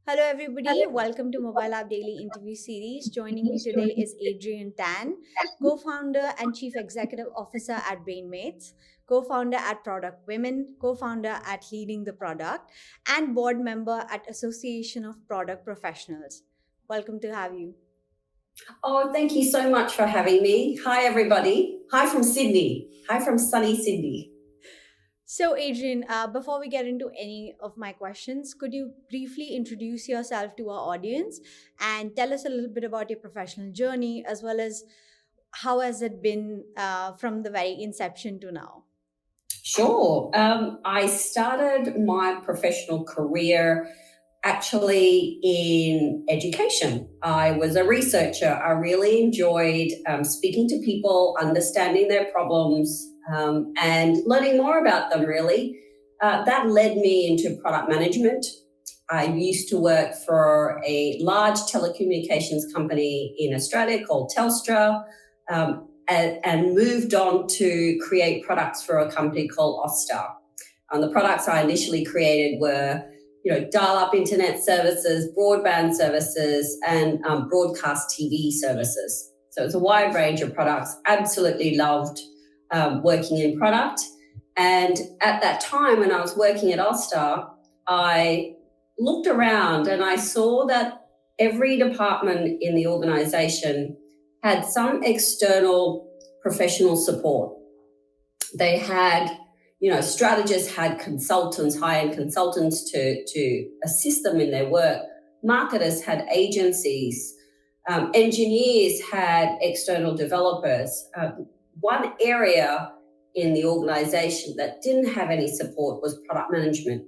Hello, everybody. Welcome to Mobile App Daily Interview Series. Joining me today is Adrienne Tan, co founder and chief executive officer at Brainmates, co founder at Product Women, co founder at Leading the Product, and board member at Association of Product Professionals. Welcome to have you. Oh, thank you so much for having me. Hi, everybody. Hi from Sydney. Hi from sunny Sydney. So, Adrienne, before we get into any of my questions, could you briefly introduce yourself to our audience and tell us a little bit about your professional journey as well as how has it been from the very inception to now? Sure. I started my professional career actually in education. I was a researcher. I really enjoyed speaking to people, understanding their problems, and learning more about them, really. That led me into product management. I used to work for a large telecommunications company in Australia called Telstra, and moved on to create products for a company called Austar. The products I initially created were dial-up internet services, broadband services, and broadcast TV services. So it's a wide range of products. Absolutely loved working in product. And at that time, when I was working at Austar, I looked around and I saw that every department in the organization had some external professional support. They had strategists had consultants, high-end consultants to assist them in their work. Marketers had agencies. Engineers had external developers. One area in the organization that didn't have any support was product management.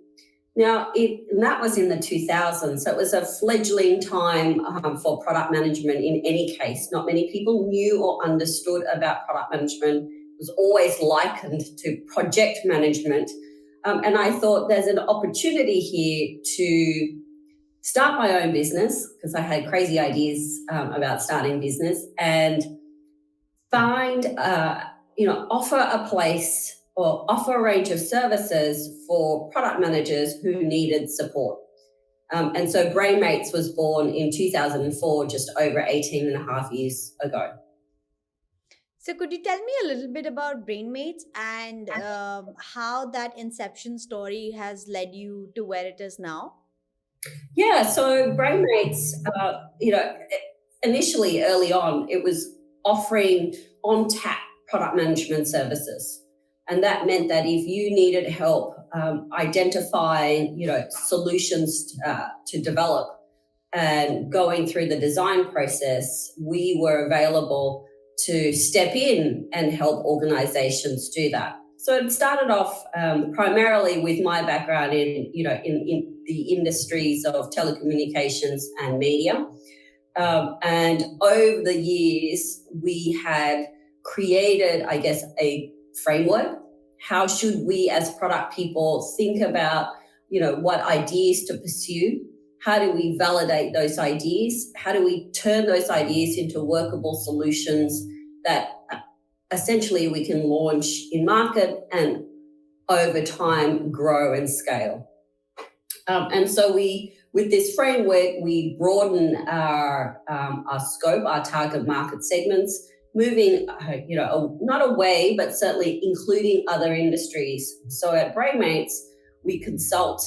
Now, that was in the 2000s. So it was a fledgling time for product management in any case. Not many people knew or understood about product management. It was always likened to project management. And I thought there's an opportunity here to start my own business, because I had crazy ideas about starting business, and find, offer a place or offer a range of services for product managers who needed support. And so Brainmates was born in 2004, just over 18 and a half years ago. So, could you tell me a little bit about Brainmates and how that inception story has led you to where it is now? Yeah, so Brainmates, initially early on, it was offering on-tap product management services. And that meant that if you needed help identifying, solutions to develop and going through the design process, we were available to step in and help organizations do that. So it started off primarily with my background in the industries of telecommunications and media. And over the years, we had created, I guess, a framework. How should we as product people think about, what ideas to pursue? How do we validate those ideas? How do we turn those ideas into workable solutions that essentially we can launch in market and over time grow and scale? And so with this framework, we broaden our scope, our target market segments, moving, not away, but certainly including other industries. So at Brainmates, we consult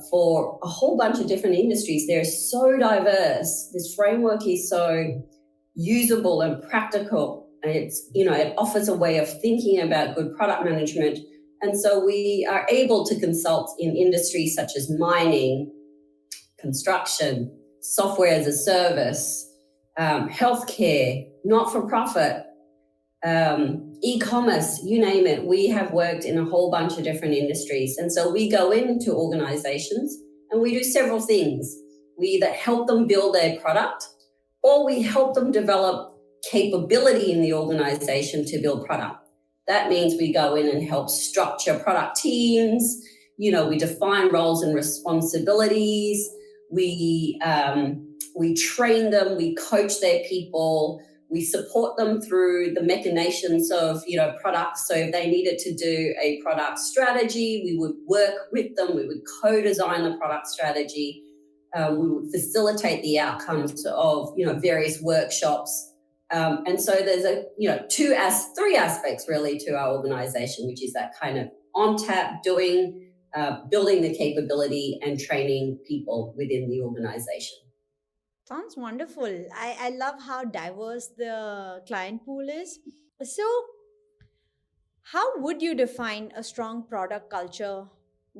for a whole bunch of different industries. They're so diverse. This framework is so usable and practical. It offers a way of thinking about good product management. And so we are able to consult in industries such as mining, construction, software as a service, healthcare, not-for-profit, e-commerce, you name it. We have worked in a whole bunch of different industries. And so we go into organizations and we do several things. We either help them build their product or we help them develop capability in the organization to build product. That means we go in and help structure product teams. We define roles and responsibilities. We train them. We coach their people. We support them through the machinations of, products. So if they needed to do a product strategy, we would work with them. We would co-design the product strategy. We would facilitate the outcomes of, various workshops. And so there's three aspects really to our organization, which is that kind of on tap doing, building the capability and training people within the organization. Sounds wonderful. I love how diverse the client pool is. So, how would you define a strong product culture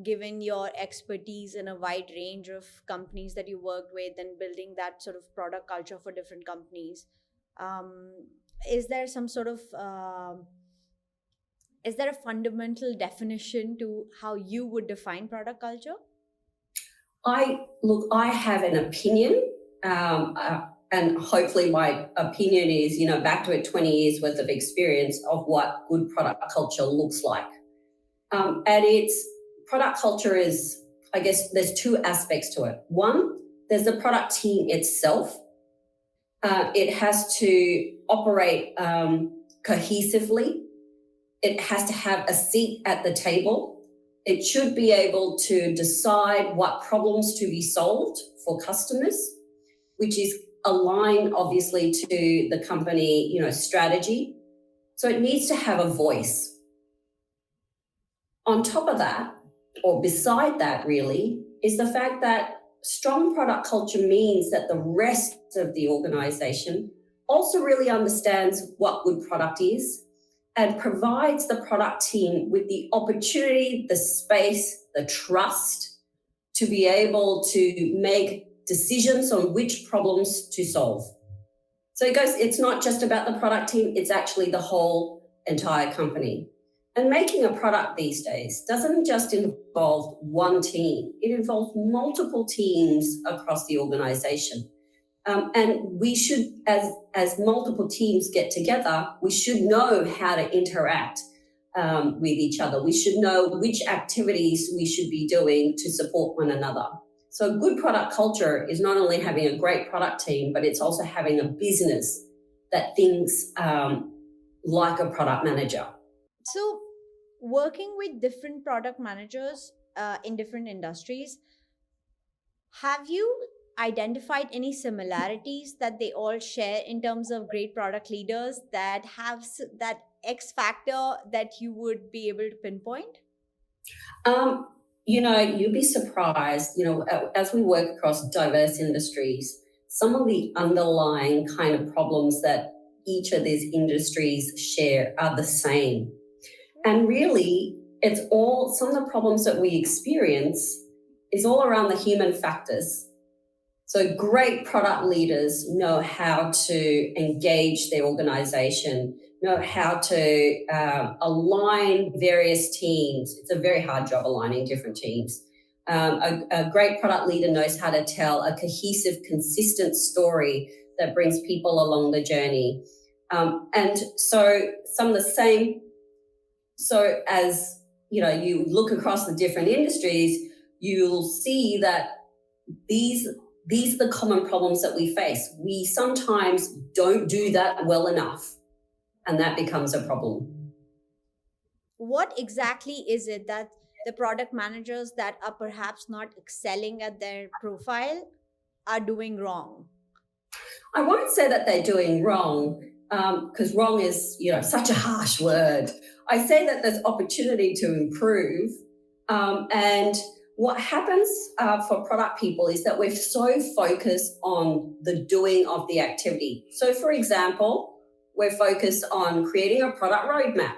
given your expertise in a wide range of companies that you worked with and building that sort of product culture for different companies? Um, is there some sort of is there a fundamental definition to how you would define product culture? I have an opinion, and hopefully my opinion is, back to 20 years worth of experience of what good product culture looks like. And it's product culture is, I guess, there's two aspects to it. One, there's the product team itself. It has to operate cohesively. It has to have a seat at the table. It should be able to decide what problems to be solved for customers, which is aligned obviously to the company, strategy. So it needs to have a voice. On top of that, or beside that really, is the fact that strong product culture means that the rest of the organization also really understands what good product is and provides the product team with the opportunity, the space, the trust to be able to make decisions on which problems to solve. So it's not just about the product team, it's actually the whole entire company. And making a product these days doesn't just involve one team, it involves multiple teams across the organization. And we should, as multiple teams get together, we should know how to interact with each other. We should know which activities we should be doing to support one another. So a good product culture is not only having a great product team, but it's also having a business that thinks like a product manager. So, working with different product managers in different industries, have you identified any similarities that they all share in terms of great product leaders that have that X factor that you would be able to pinpoint? You'd be surprised, as we work across diverse industries, some of the underlying kind of problems that each of these industries share are the same. And really, some of the problems that we experience is all around the human factors. So great product leaders know how to engage their organization, know how to align various teams. It's a very hard job aligning different teams. A great product leader knows how to tell a cohesive, consistent story that brings people along the journey. And so some of the same, so as you look across the different industries, you'll see that these are the common problems that we face. We sometimes don't do that well enough, and that becomes a problem. What exactly is it that the product managers that are perhaps not excelling at their profile are doing wrong? I won't say that they're doing wrong, because wrong is such a harsh word. I say that there's opportunity to improve, and what happens for product people is that we're so focused on the doing of the activity. So, for example, we're focused on creating a product roadmap,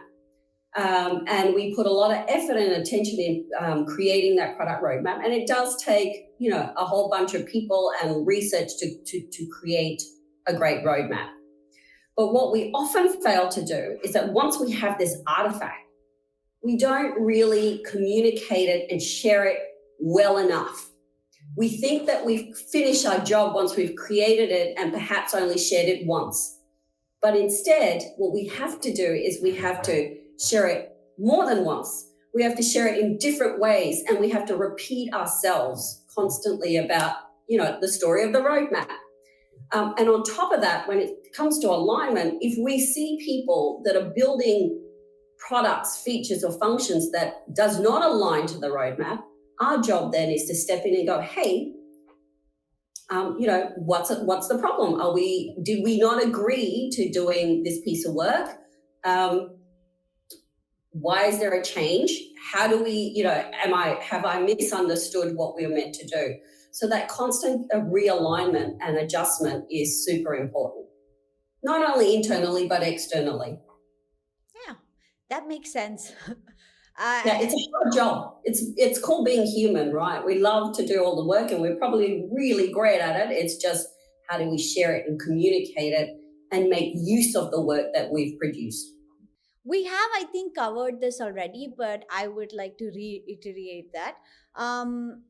and we put a lot of effort and attention in creating that product roadmap. And it does take, a whole bunch of people and research to create a great roadmap. But what we often fail to do is that once we have this artifact, we don't really communicate it and share it well enough. We think that we've finished our job once we've created it and perhaps only shared it once. But instead, what we have to do is we have to share it more than once. We have to share it in different ways, and we have to repeat ourselves constantly about, the story of the roadmap. And on top of that, when it comes to alignment, if we see people that are building products, features, or functions that does not align to the roadmap, our job then is to step in and go, hey, what's the problem? Did we not agree to doing this piece of work? Why is there a change? How do we, have I misunderstood what we were meant to do? So that constant realignment and adjustment is super important, not only internally, but externally. Yeah, that makes sense. Yeah, it's a hard job. It's called being human, right? We love to do all the work and we're probably really great at it. It's just how do we share it and communicate it and make use of the work that we've produced. We have, I think, covered this already, but I would like to reiterate that. Um,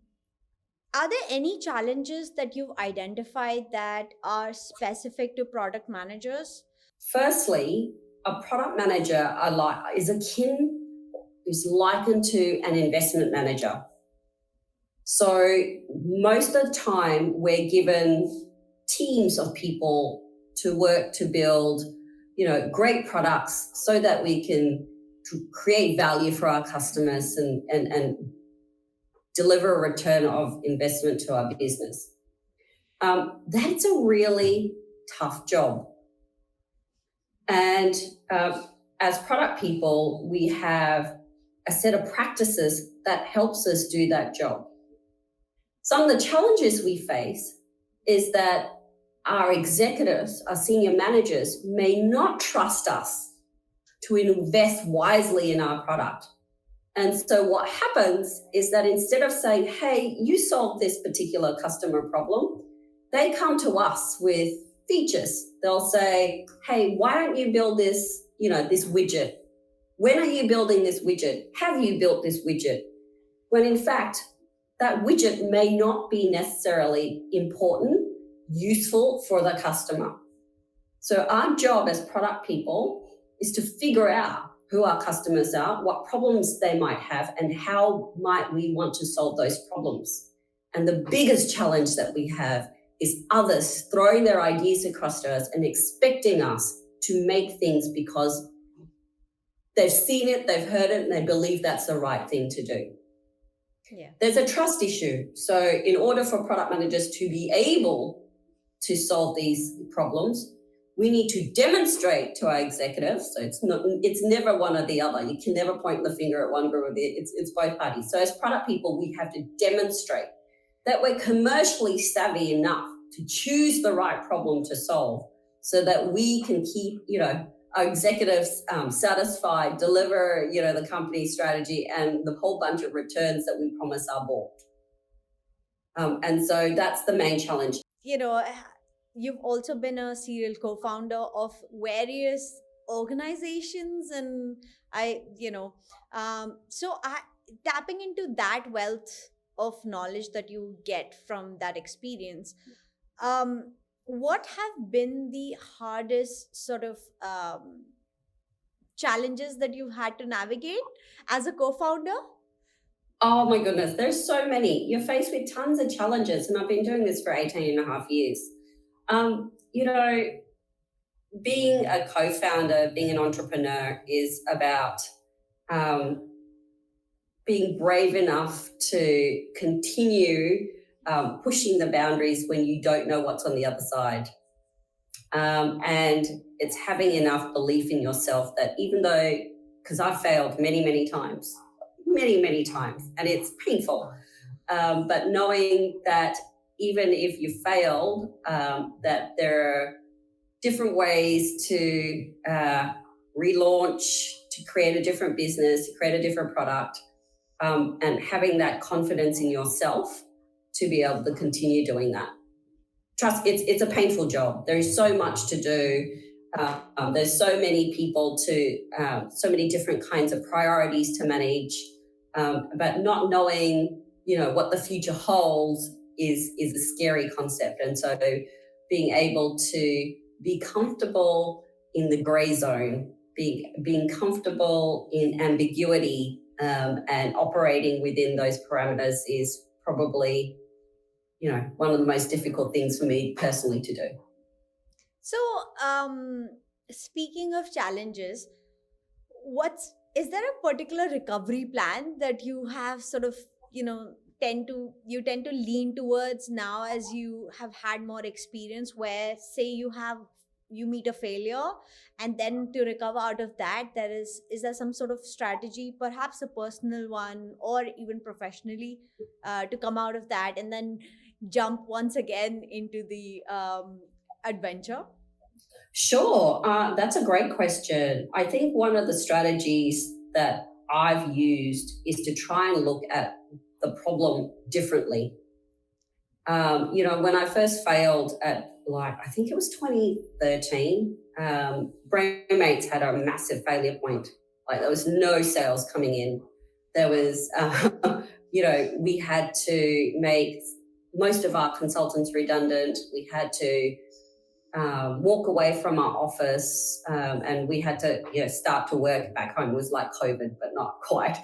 are there any challenges that you've identified that are specific to product managers? Firstly, a product manager is likened to an investment manager. So most of the time we're given teams of people to work to build, great products so that we can create value for our customers and deliver a return of investment to our business. That's a really tough job. And as product people, we have a set of practices that helps us do that job. Some of the challenges we face is that our executives, our senior managers, may not trust us to invest wisely in our product. And so what happens is that instead of saying, hey, you solved this particular customer problem, they come to us with features. They'll say, hey, why don't you build this, this widget? When are you building this widget? Have you built this widget? When in fact, that widget may not be necessarily important, useful for the customer. So our job as product people is to figure out who our customers are, what problems they might have, and how might we want to solve those problems. And the biggest challenge that we have is others throwing their ideas across to us and expecting us to make things because they've seen it, they've heard it, and they believe that's the right thing to do. Yeah. There's a trust issue. So in order for product managers to be able to solve these problems, we need to demonstrate to our executives. So it's never one or the other. You can never point the finger at one group or the it's both parties. So as product people, we have to demonstrate that we're commercially savvy enough to choose the right problem to solve so that we can keep, our executives satisfied, deliver, the company strategy and the whole bunch of returns that we promise our board. And so that's the main challenge. You've also been a serial co-founder of various organizations, and tapping into that wealth of knowledge that you get from that experience, what have been the hardest sort of challenges that you've had to navigate as a co-founder? Oh my goodness, there's so many. You're faced with tons of challenges, and I've been doing this for 18 and a half years. Being a co-founder, being an entrepreneur is about being brave enough to continue pushing the boundaries when you don't know what's on the other side. And it's having enough belief in yourself that even though, because I've failed many, many times, and it's painful, but knowing that even if you failed, that there are different ways to relaunch, to create a different business, to create a different product, and having that confidence in yourself to be able to continue doing that. Trust, it's a painful job. There is so much to do. There's so many people so many different kinds of priorities to manage, but not knowing, what the future holds is a scary concept. And so being able to be comfortable in the gray zone, being comfortable in ambiguity, and operating within those parameters is probably, one of the most difficult things for me personally to do. So, speaking of challenges, is there a particular recovery plan that you have sort of, tend to lean towards now as you have had more experience, where say you meet a failure, and then to recover out of that, there some sort of strategy, perhaps a personal one or even professionally, to come out of that and then jump once again into the adventure? Sure, that's a great question. I think one of the strategies that I've used is to try and look at the problem differently. When I first failed at, like, I think it was 2013, Brainmates had a massive failure point. Like, there was no sales coming in. There was, we had to make most of our consultants redundant. We had to walk away from our office, and we had to start to work back home. It was like COVID, but not quite.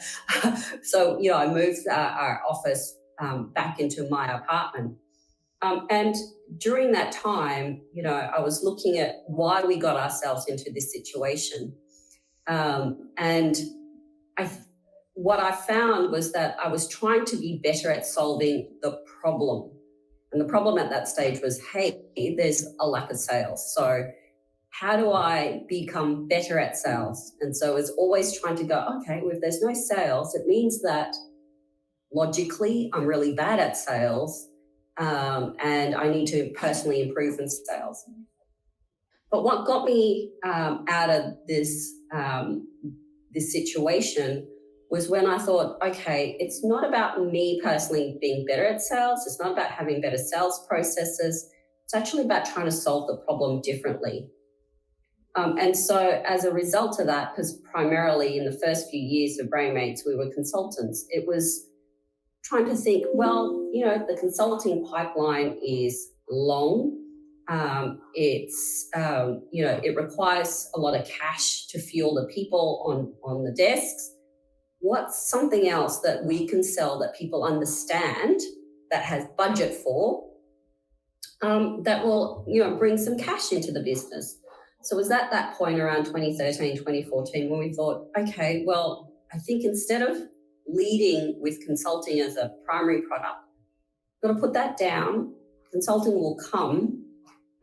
So I moved our office back into my apartment, and during that time, I was looking at why we got ourselves into this situation, and what I found was that I was trying to be better at solving the problem. And the problem at that stage was, hey, there's a lack of sales. So how do I become better at sales? And so it's always trying to go, okay, well, if there's no sales, it means that logically I'm really bad at sales, and I need to personally improve in sales. But what got me out of this situation was when I thought, okay, it's not about me personally being better at sales. It's not about having better sales processes. It's actually about trying to solve the problem differently. And so as a result of that, because primarily in the first few years of Brainmates, we were consultants, it was trying to think, well, the consulting pipeline is long. It requires a lot of cash to fuel the people on the desks. What's something else that we can sell that people understand, that has budget for, that will bring some cash into the business? So it was at that point around 2013, 2014 when we thought, okay, well, I think instead of leading with consulting as a primary product, we've got to put that down. Consulting will come,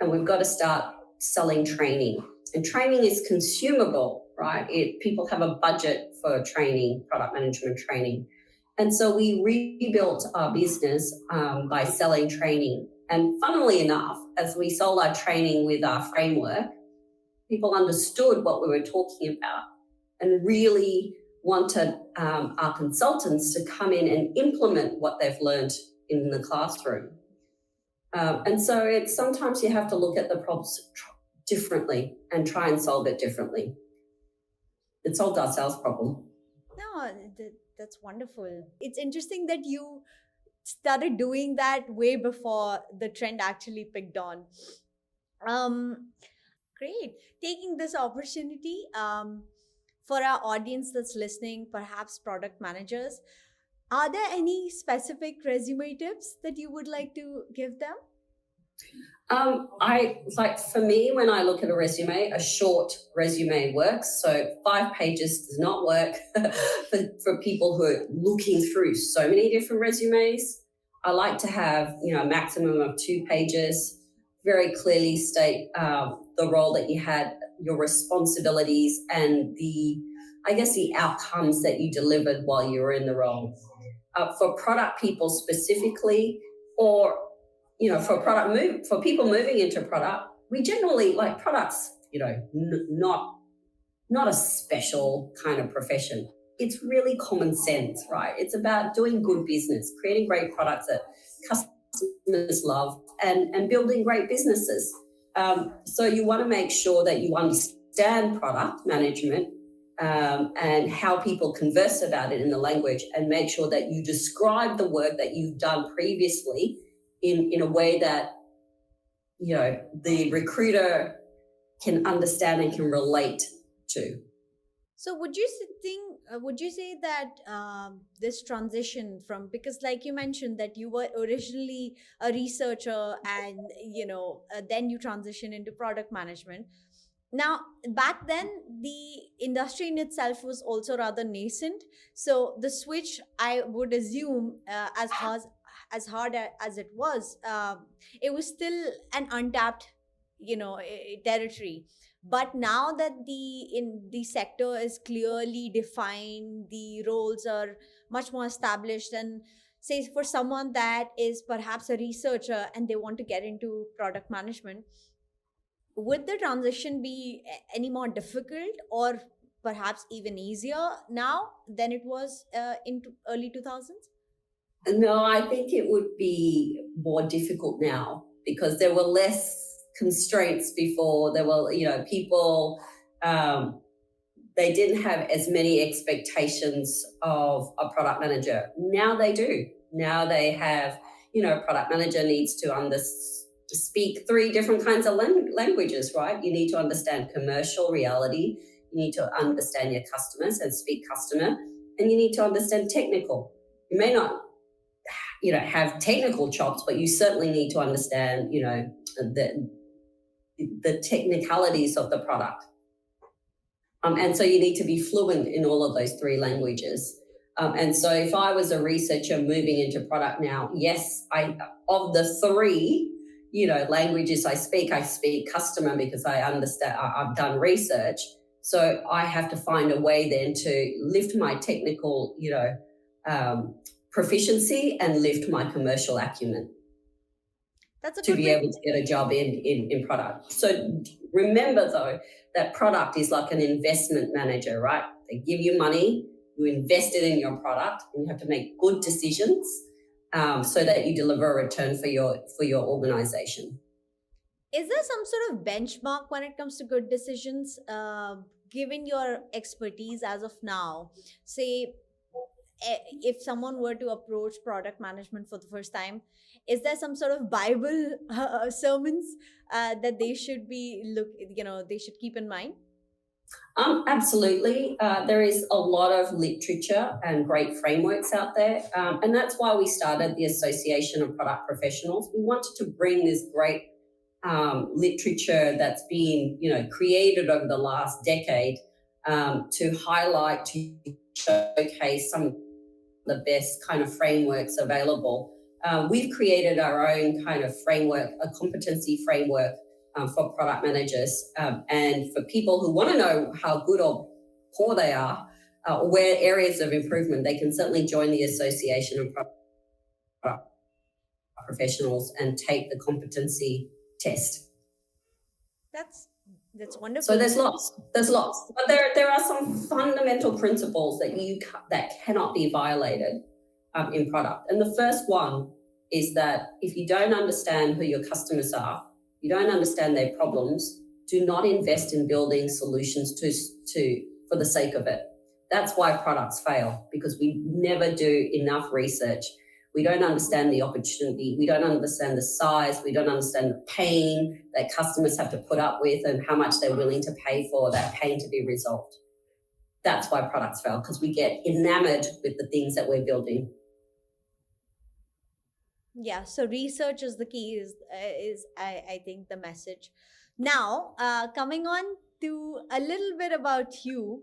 and we've got to start selling training. And training is consumable, right? People have a budget for training, product management training. And so we rebuilt our business by selling training. And funnily enough, as we sold our training with our framework, people understood what we were talking about and really wanted our consultants to come in and implement what they've learned in the classroom. And so sometimes you have to look at the problems differently and try and solve it differently. It solved our sales problem. No, that's wonderful. It's interesting that you started doing that way before the trend actually picked on. Great. Taking this opportunity, for our audience that's listening, perhaps product managers, are there any specific resume tips that you would like to give them? For me, when I look at a resume, a short resume works. So 5 pages does not work for people who are looking through so many different resumes. I like to have, a maximum of 2 pages, very clearly state the role that you had, your responsibilities, and the outcomes that you delivered while you were in the role. For product people specifically, or for people moving into product, we generally like products, not a special kind of profession. It's really common sense, right? It's about doing good business, creating great products that customers love, and building great businesses. So you want to make sure that you understand product management, and how people converse about it in the language, and make sure that you describe the work that you've done previously in a way that the recruiter can understand and can relate to. So would you say that this transition from, because like you mentioned that you were originally a researcher and then you transition into product management. Now, back then, the industry in itself was also rather nascent. So the switch, I would assume, as it was, it was still an untapped, territory. But now that the sector is clearly defined, the roles are much more established, and say for someone that is perhaps a researcher and they want to get into product management, would the transition be any more difficult, or perhaps even easier now than it was in early 2000s? No, I think it would be more difficult now because there were less constraints before. There were, people, um, they didn't have as many expectations of a product manager. Now they do. Now they have, a product manager needs to speak three different kinds of languages, right? You need to understand commercial reality. You need to understand your customers and speak customer, and you need to understand technical. You may not have technical chops, but you certainly need to understand the technicalities of the product, and so you need to be fluent in all of those three languages. And so if I was a researcher moving into product now, yes, I of the three languages I speak customer because I understand, I've done research, so I have to find a way then to lift my technical proficiency and lift my commercial acumen That's a to good be way. able to get a job in product. So remember though, that product is like an investment manager, right? They give you money, you invest it in your product, and you have to make good decisions so that you deliver a return for your organization. Is there some sort of benchmark when it comes to good decisions, given your expertise as of now? Say, if someone were to approach product management for the first time, is there some sort of Bible sermons that they should they should keep in mind? Absolutely. There is a lot of literature and great frameworks out there. And that's why we started the Association of Product Professionals. We wanted to bring this great literature that's been, created over the last decade to highlight, to showcase some of the best kind of frameworks available. We've created our own kind of framework, a competency framework for product managers, and for people who want to know how good or poor they are, where areas of improvement, they can certainly join the Association of Product Professionals and take the competency test. That's wonderful. So there's lots, but there are some fundamental principles that cannot be violated in product. And the first one is that if you don't understand who your customers are, you don't understand their problems, do not invest in building solutions for the sake of it. That's why products fail, because we never do enough research. We don't understand the opportunity. We don't understand the size. We don't understand the pain that customers have to put up with and how much they're willing to pay for that pain to be resolved. That's why products fail, because we get enamored with the things that we're building. Yeah, so research is the key, I think the message. Now, coming on to a little bit about you,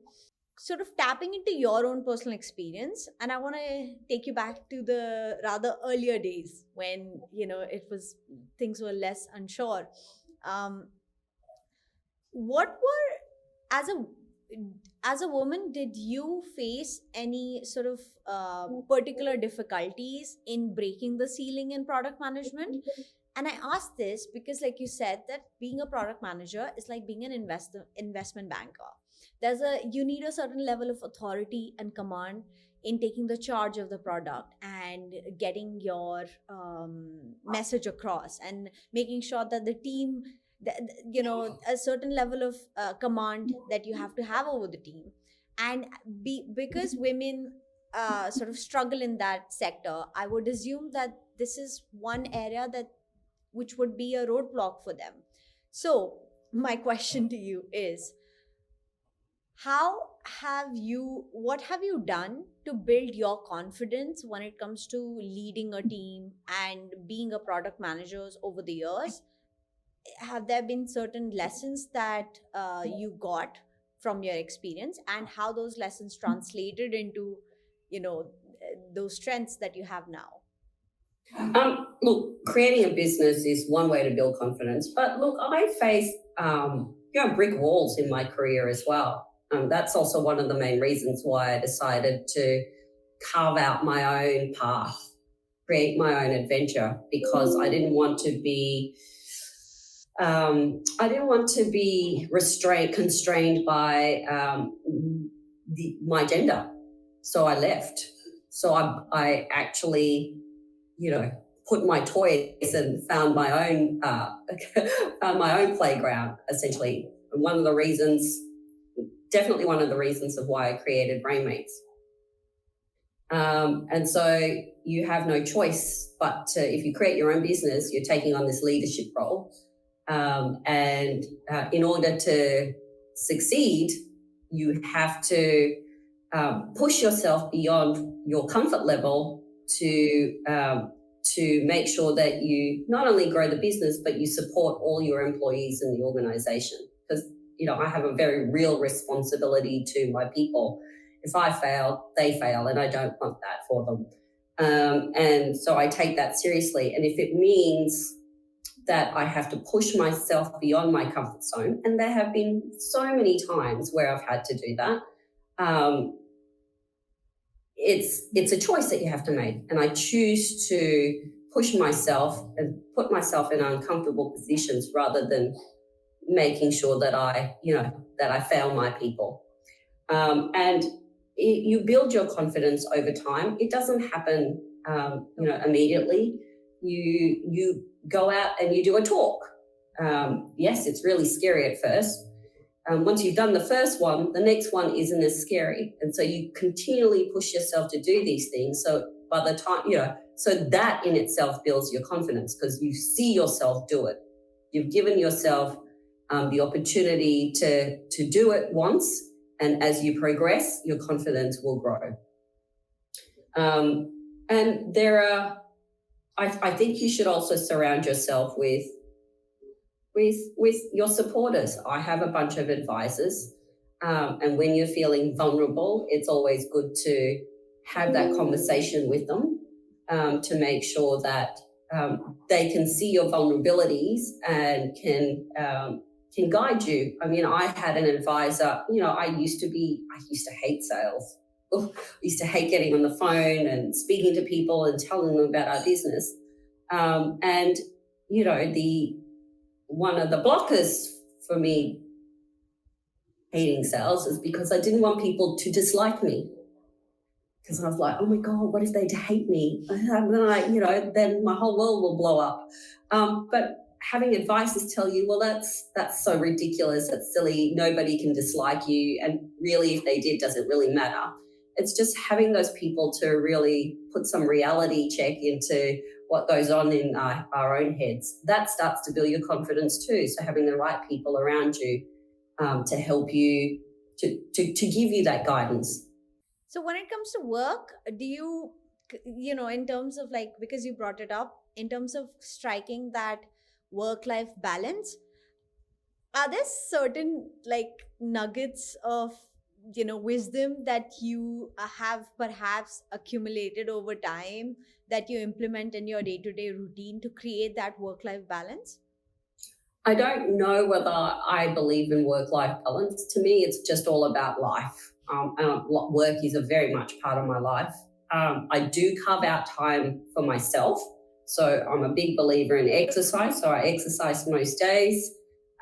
sort of tapping into your own personal experience, and I want to take you back to the rather earlier days when it was things were less unsure. What were as a woman, did you face any sort of particular difficulties in breaking the ceiling in product management? And I ask this because, like you said, that being a product manager is like being an investment banker. You need a certain level of authority and command in taking the charge of the product and getting your message across, and making sure that the team, a certain level of command that you have to have over the team. And because women sort of struggle in that sector, I would assume that this is one area that which would be a roadblock for them. So my question to you is, what have you done to build your confidence when it comes to leading a team and being a product manager over the years? have there been certain lessons that you got from your experience, and how those lessons translated into, those strengths that you have now? Look, creating a business is one way to build confidence, but look, I faced brick walls in my career as well. That's also one of the main reasons why I decided to carve out my own path, create my own adventure, because I didn't want to be constrained by my gender. So I left. So I actually, put my toys and found my own found my own playground, essentially. And definitely one of the reasons of why I created Brainmates. And so you have no choice but if you create your own business, you're taking on this leadership role. And in order to succeed, you have to push yourself beyond your comfort level to make sure that you not only grow the business, but you support all your employees in the organization. Because, I have a very real responsibility to my people. If I fail, they fail, and I don't want that for them. And so I take that seriously. And if it means that I have to push myself beyond my comfort zone, and there have been so many times where I've had to do that, it's a choice that you have to make. And I choose to push myself and put myself in uncomfortable positions rather than making sure that I fail my people. And you build your confidence over time. It doesn't happen, immediately. You go out and you do a talk. Yes, it's really scary at first. Once you've done the first one, the next one isn't as scary. And so you continually push yourself to do these things. So by the time, so that in itself builds your confidence, because you see yourself do it. You've given yourself the opportunity to do it once. And as you progress, your confidence will grow. And I think you should also surround yourself with your supporters. I have a bunch of advisors, and when you're feeling vulnerable, it's always good to have that conversation with them to make sure that they can see your vulnerabilities and can guide you. I mean, I had an advisor. I used to hate sales. I used to hate getting on the phone and speaking to people and telling them about our business. And one of the blockers for me hating sales is because I didn't want people to dislike me. Because I was like, oh my God, what if they hate me? Then my whole world will blow up. But having advisors tell you, well, that's so ridiculous, that's silly, nobody can dislike you, and really, if they did, does it really matter? It's just having those people to really put some reality check into what goes on in our own heads. That starts to build your confidence too. So having the right people around you to help you, to give you that guidance. So when it comes to work, do you, in terms of because you brought it up, in terms of striking that work-life balance, are there certain nuggets of wisdom that you have perhaps accumulated over time that you implement in your day-to-day routine to create that work-life balance? I don't know whether I believe in work-life balance. To me, it's just all about life. And work is a very much part of my life. I do carve out time for myself. So I'm a big believer in exercise. So I exercise most days.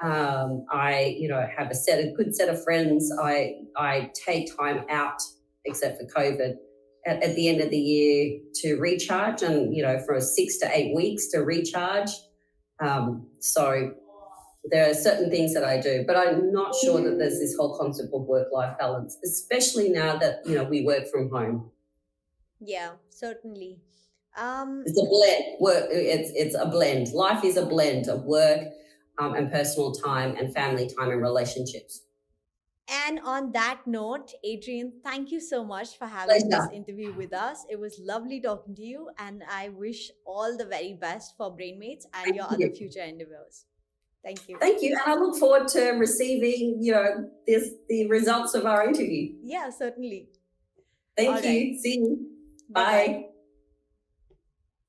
I have a good set of friends. I take time out, except for COVID, at the end of the year to recharge, and for 6 to 8 weeks to recharge. So there are certain things that I do, but I'm not sure that there's this whole concept of work-life balance, especially now that we work from home. Yeah, certainly. It's a blend. It's a blend. Life is a blend of work and personal time and family time and relationships. And on that note, Adrienne, thank you so much for having this Pleasure. interview with us. It was lovely talking to you, and I wish all the very best for Brainmates and Thank your other you. future endeavors. Thank you. Thank you. And I look forward to receiving, the results of our interview. Yeah, certainly. Thank All you. right. See you. Bye-bye. Bye.